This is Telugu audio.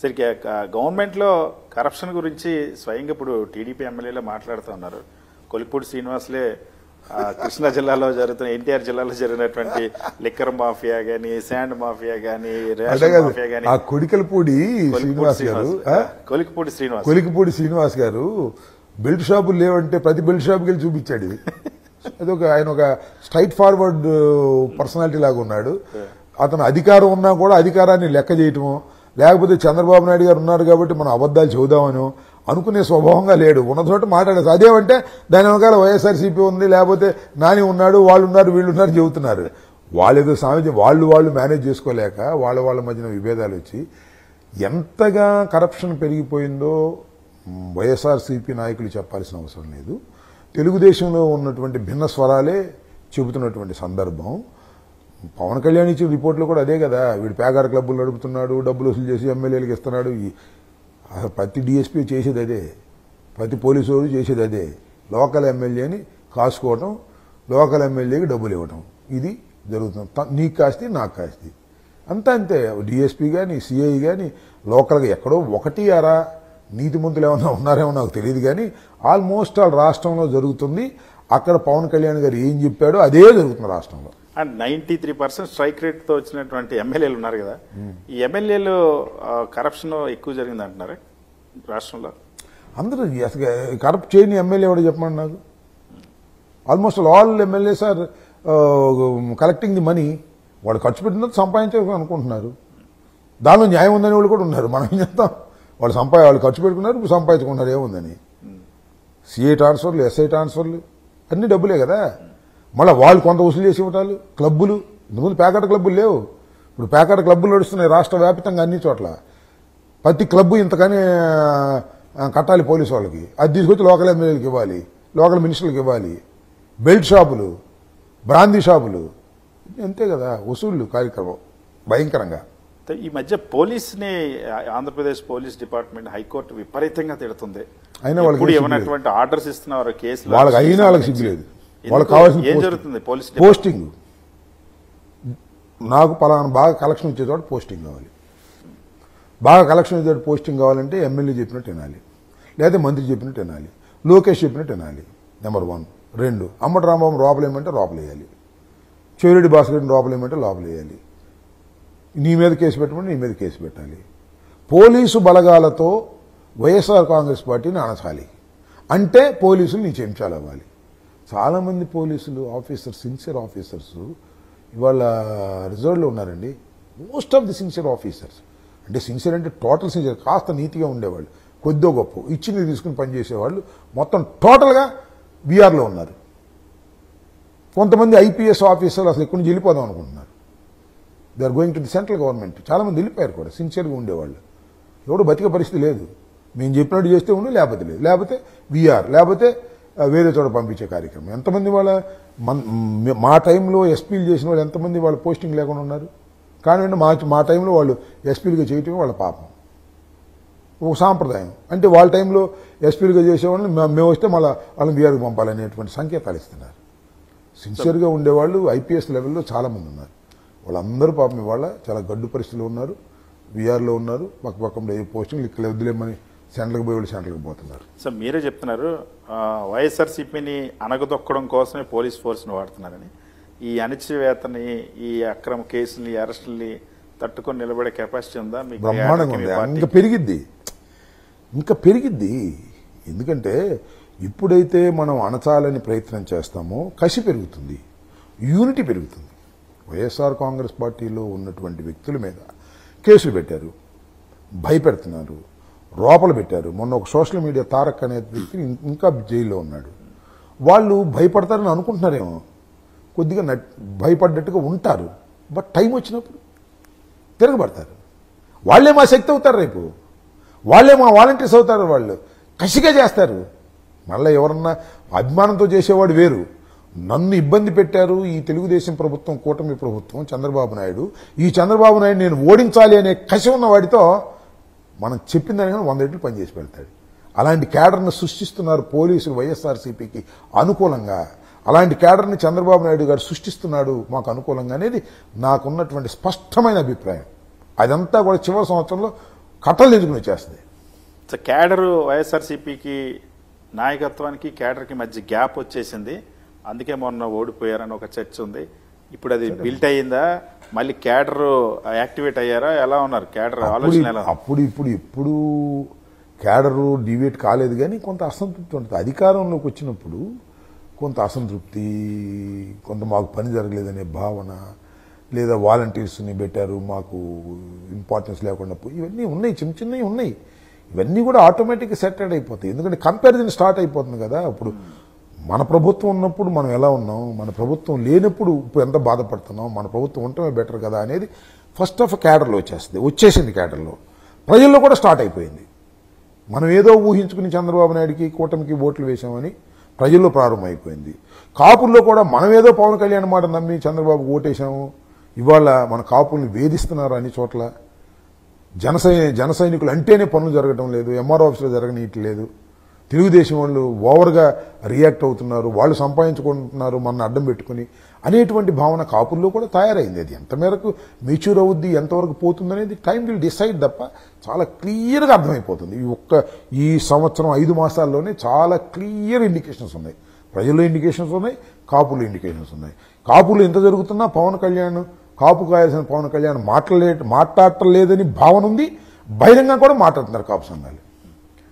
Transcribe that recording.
సరికి గవర్నమెంట్లో కరప్షన్ గురించి స్వయంగా ఇప్పుడు టీడీపీ ఎమ్మెల్యేలో మాట్లాడుతూ ఉన్నారు. కొలిపూడి శ్రీనివాసులే కృష్ణా జిల్లాలో జరుగుతున్న ఎన్టీఆర్ జిల్లాలో జరిగినటువంటి లిక్కర్ మాఫియా గానీ, శాండ్ మాఫియా గానీ, రేషన్ మాఫియా గానీ, కొలికలపూడి శ్రీనివాస్ గారు బెల్ట్ షాపులు లేవంటే ప్రతి బెల్ట్ షాప్కి వెళ్ళి చూపించాడు. అదొక ఆయన ఒక స్ట్రైట్ ఫార్వర్డ్ పర్సనాలిటీ లాగా ఉన్నాడు. అతను అధికారం ఉన్నా కూడా అధికారాన్ని లెక్క చేయటము, లేకపోతే చంద్రబాబు నాయుడు గారు ఉన్నారు కాబట్టి మనం అబద్దాలు చెబుదామని అనుకునే స్వభావంగా లేడు. ఉన్న చోట మాట్లాడేది అదేమంటే దాని వెనకాల వైఎస్ఆర్సీపీ ఉంది, లేకపోతే నాని ఉన్నాడు, వాళ్ళు ఉన్నారు, వీళ్ళు ఉన్నారు చెబుతున్నారు. వాళ్ళేదో సామెత వాళ్ళు మేనేజ్ చేసుకోలేక వాళ్ళ మధ్యన విభేదాలు వచ్చి ఎంతగా కరప్షన్ పెరిగిపోయిందో వైఎస్ఆర్సీపీ నాయకులు చెప్పాల్సిన అవసరం లేదు. తెలుగుదేశంలో ఉన్నటువంటి భిన్న స్వరాలే చెబుతున్నటువంటి సందర్భం. పవన్ కళ్యాణ్ ఇచ్చిన రిపోర్ట్లో కూడా అదే కదా, వీడు పేకాట క్లబ్బులు నడుపుతున్నాడు, డబ్బులు వసూలు చేసి ఎమ్మెల్యేలకు ఇస్తున్నాడు. ప్రతి డిఎస్పీ చేసేది అదే, ప్రతి పోలీసు వాడు చేసేది అదే. లోకల్ ఎమ్మెల్యేని కాసుకోవటం, లోకల్ ఎమ్మెల్యేకి డబ్బులు ఇవ్వటం, ఇది జరుగుతుంది. నీకు కాస్తి నాకు కాస్తి అంతే. డిఎస్పీ కానీ సిఐ కానీ లోకల్గా ఎక్కడో ఒకటి అరా నీతిమంతులు ఏమన్నా ఉన్నారేమో నాకు తెలియదు, కానీ ఆల్మోస్ట్ ఆల్ రాష్ట్రంలో జరుగుతుంది. అక్కడ పవన్ కళ్యాణ్ గారు ఏం చెప్పాడో అదే జరుగుతుంది రాష్ట్రంలో. అండ్ 93% స్ట్రైక్ రేట్ తో వచ్చినటువంటి ఎమ్మెల్యేలు ఉన్నారు కదా, ఈ ఎమ్మెల్యేలు కరప్షన్ ఎక్కువ జరిగింది అంటున్నారు రాష్ట్రంలో. అందరూ అసలు కరప్ట్ చేయని ఎమ్మెల్యే ఎవడో చెప్పండి నాకు. Almost all MLAs are collecting the money. వాడు ఖర్చు పెట్టినందుకు సంపాదించాలని అనుకుంటున్నారు. దానిలో న్యాయం ఉందని వాళ్ళు కూడా ఉన్నారు. మనం ఏం చేస్తాం, వాళ్ళు ఖర్చు పెట్టుకున్నారు, ఇప్పుడు సంపాదించుకుంటున్నారు ఏముందని. సిఐ ట్రాన్స్ఫర్లు, ఎస్ఐ ట్రాన్స్ఫర్లు అన్ని డబ్బులే కదా. మళ్ళీ వాళ్ళు కొంత వసూలు చేసి ఇవ్వటాలు. క్లబ్బులు, ఇంతకుముందు పేకాట క్లబ్బులు లేవు, ఇప్పుడు పేకాట క్లబ్బులు నడుస్తున్నాయి రాష్ట్ర వ్యాప్తంగా అన్ని చోట్ల. ప్రతి క్లబ్బు ఇంతకని కట్టాలి పోలీసు వాళ్ళకి, అది తీసుకొచ్చి లోకల్ ఎమ్మెల్యేలకు ఇవ్వాలి, లోకల్ మినిస్టర్లకు ఇవ్వాలి. బెల్ట్ షాపులు, బ్రాందీ షాపులు, అంతే కదా వసూళ్లు కార్యక్రమం భయంకరంగా. ఈ మధ్య పోలీస్ని ఆంధ్రప్రదేశ్ పోలీస్ డిపార్ట్మెంట్ హైకోర్టు విపరీతంగా తిడుతుంది. అయినా వాళ్ళకి ఏమైనటువంటి ఆర్డర్స్ ఇస్తున్నారు కేసులు, వాళ్ళకి అయినా వాళ్ళకి సిగ్గులేదు. వాళ్ళకి కావాల్సిన ఏం జరుగుతుంది పోస్టింగ్. నాకు పలానా బాగా కలెక్షన్ వచ్చే చోట పోస్టింగ్ కావాలి, బాగా కలెక్షన్ వచ్చే చోట పోస్టింగ్ కావాలంటే ఎమ్మెల్యే చెప్పినట్టు వినాలి, లేదా మంత్రి చెప్పినట్టు వినాలి, లోకేష్ చెప్పినట్టు వినాలి. నెంబర్ 1. 2, అంబటి రాంబాబు లోపలేయమంటే లోపలేయాలి, చెవిరెడ్డి భాస్కర్ని లోపలేయమంటే లోపలేయాలి, నీ మీద కేసు పెట్టమంటే నీ మీద కేసు పెట్టాలి. పోలీసు బలగాలతో వైఎస్ఆర్ కాంగ్రెస్ పార్టీని అణచాలి అంటే పోలీసులు నీ చెంచాలు అవ్వాలి. చాలామంది పోలీసులు ఆఫీసర్స్, సిన్సియర్ ఆఫీసర్స్ ఇవాళ రిజర్వ్లో ఉన్నారండి. Most of the sincere officers, అంటే సిన్సియర్ అంటే టోటల్ సిన్సియర్, కాస్త నీతిగా ఉండేవాళ్ళు, కొద్దో గొప్ప ఇచ్చింది తీసుకుని పనిచేసేవాళ్ళు మొత్తం టోటల్గా బీఆర్లో ఉన్నారు. కొంతమంది ఐపీఎస్ ఆఫీసర్లు అసలు ఎక్కడి నుంచి వెళ్ళిపోదాం అనుకుంటున్నారు. They are going to the central government. చాలామంది వెళ్ళిపోయారు కూడా, సిన్సియర్గా ఉండేవాళ్ళు. ఎవడు బతికే పరిస్థితి లేదు. మేము చెప్పినట్టు చేస్తే ఉండు, లేకపోతే లేదు, లేకపోతే వీఆర్, లేకపోతే వేరే చోట పంపించే కార్యక్రమం. ఎంతమంది వాళ్ళ మా టైంలో ఎస్పీలు చేసిన వాళ్ళు ఎంతమంది వాళ్ళ పోస్టింగ్ లేకుండా ఉన్నారు. కానీ మా టైంలో వాళ్ళు ఎస్పీలుగా చేయటం వాళ్ళ పాపం, ఒక సాంప్రదాయం. అంటే వాళ్ళ టైంలో ఎస్పీలుగా చేసేవాళ్ళని మేము వస్తే మళ్ళీ వాళ్ళని బీఆర్కి పంపాలనేటువంటి సంకేతాలు ఇస్తున్నారు. సిన్సియర్గా ఉండేవాళ్ళు ఐపీఎస్ లెవెల్లో చాలామంది ఉన్నారు. వాళ్ళందరూ పాపం ఇవాళ చాలా గడ్డు పరిస్థితులు ఉన్నారు, బీఆర్లో ఉన్నారు. పక్కపక్కన పోస్టింగ్లు ఇక్కడ వద్దులేమని సెంట్రల్కి పోయి వాళ్ళు సెంట్రల్కి పోతున్నారు. సార్ మీరే చెప్తున్నారు వైఎస్ఆర్సీపీని అణగదొక్కడం కోసమే పోలీస్ ఫోర్స్ని వాడుతున్నారని. ఈ అణచివేతని, ఈ అక్రమ కేసుల్ని, అరెస్టుల్ని తట్టుకొని నిలబడే కెపాసిటీ ఉందా మీకు? బ్రహ్మాండంగా ఉంది. ఇంకా పెరిగిద్ది. ఎందుకంటే ఇప్పుడైతే మనం అణచాలని ప్రయత్నం చేస్తామో కసి పెరుగుతుంది, యూనిటీ పెరుగుతుంది. వైఎస్ఆర్ కాంగ్రెస్ పార్టీలో ఉన్నటువంటి వ్యక్తుల మీద కేసులు పెట్టారు, భయపెడుతున్నారు, రోపలు పెట్టారు. మొన్న ఒక సోషల్ మీడియా తారక్ అనే వ్యక్తి ఇంకా జైల్లో ఉన్నాడు. వాళ్ళు భయపడతారని అనుకుంటున్నారేమో, కొద్దిగా భయపడ్డట్టుగా ఉంటారు. బట్ టైం వచ్చినప్పుడు తిరగబడతారు. వాళ్ళే మా శక్తి అవుతారు, రేపు వాళ్ళే మా వాలంటీర్స్ అవుతారు. వాళ్ళు కసిగా చేస్తారు. మళ్ళీ ఎవరన్నా అభిమానంతో చేసేవాడు వేరు. నన్ను ఇబ్బంది పెట్టారు ఈ తెలుగుదేశం ప్రభుత్వం, కూటమి ప్రభుత్వం, చంద్రబాబు నాయుడు. ఈ చంద్రబాబు నాయుడు నేను ఓడించాలి అనే కసి ఉన్న వాడితో మనం చెప్పిన దానికన్నా 100 రెట్లు పనిచేసి పెడతాడు. అలాంటి క్యాడర్ను సృష్టిస్తున్నారు పోలీసులు వైఎస్ఆర్సీపీకి అనుకూలంగా. అలాంటి క్యాడర్ని చంద్రబాబు నాయుడు గారు సృష్టిస్తున్నాడు మాకు అనుకూలంగా అనేది నాకున్నటువంటి స్పష్టమైన అభిప్రాయం. అదంతా కూడా చివరి సంవత్సరంలో కట్టలు తెచ్చుకుని వచ్చేస్తుంది. సో క్యాడర్ వైఎస్ఆర్సీపీకి నాయకత్వానికి క్యాడర్కి మధ్య గ్యాప్ వచ్చేసింది, అందుకే మొన్న ఓడిపోయారని ఒక చర్చ ఉంది. ఇప్పుడు అది బిల్ట్ అయ్యిందా, మళ్ళీ క్యాడర్ యాక్టివేట్ అయ్యారా, ఎలా ఉన్నారు క్యాడర్ ఆలోచన ఎలా? ఇప్పుడు క్యాడరు డివేట్ కాలేదు, కానీ కొంత అసంతృప్తి ఉంటుంది. అధికారంలోకి వచ్చినప్పుడు కొంత అసంతృప్తి, కొంత మాకు పని జరగలేదనే భావన, లేదా వాలంటీర్స్ని పెట్టారు మాకు ఇంపార్టెన్స్ లేకుండా పోయి, ఇవన్నీ ఉన్నాయి, చిన్న చిన్నవి ఉన్నాయి. ఇవన్నీ కూడా ఆటోమేటిక్గా సెటిల్డ్ అయిపోతాయి, ఎందుకంటే కంపారిజన్ స్టార్ట్ అయిపోతుంది కదా. ఇప్పుడు మన ప్రభుత్వం ఉన్నప్పుడు మనం ఎలా ఉన్నాం, మన ప్రభుత్వం లేనప్పుడు ఇప్పుడు ఎంత బాధపడుతున్నాం, మన ప్రభుత్వం ఉండటమే బెటర్ కదా అనేది ఫస్ట్ ఆఫ్ క్యాడర్లో వచ్చేసింది. క్యాడర్లో ప్రజల్లో కూడా స్టార్ట్ అయిపోయింది. మనం ఏదో ఊహించుకుని చంద్రబాబు నాయుడికి కూటమికి ఓట్లు వేసామని ప్రజల్లో ప్రారంభమైపోయింది. కాపుల్లో కూడా మనం ఏదో పవన్ కళ్యాణ్ మాట నమ్మి చంద్రబాబుకు ఓటేసాము, ఇవాళ మన కాపుల్ని వేధిస్తున్నారు అన్ని చోట్ల. జన సైనికులు అంటేనే పనులు జరగడం లేదు, ఎంఆర్ ఆఫీసులో జరగనీయట్లేదు. తెలుగుదేశం వాళ్ళు ఓవర్గా రియాక్ట్ అవుతున్నారు, వాళ్ళు సంపాదించుకుంటున్నారు మన అడ్డం పెట్టుకుని అనేటువంటి భావన కాపుల్లో కూడా తయారైంది. అది ఎంత మేరకు మెచ్యూర్ అవుద్ది, ఎంతవరకు పోతుంది అనేది టైం విల్ డిసైడ్ తప్ప చాలా క్లియర్గా అర్థమైపోతుంది. ఈ సంవత్సరం 5 మాసాల్లోనే చాలా క్లియర్ ఇండికేషన్స్ ఉన్నాయి. ప్రజల్లో ఇండికేషన్స్ ఉన్నాయి, కాపుల్లో ఇండికేషన్స్ ఉన్నాయి. కాపుల్లో ఎంత జరుగుతున్నా పవన్ కళ్యాణ్, కాపు కాయాల్సిన పవన్ కళ్యాణ్ మాట్లాడటం లేదని భావన ఉంది. బహిరంగంగా కూడా మాట్లాడుతున్నారు కాపు సంఘాలు.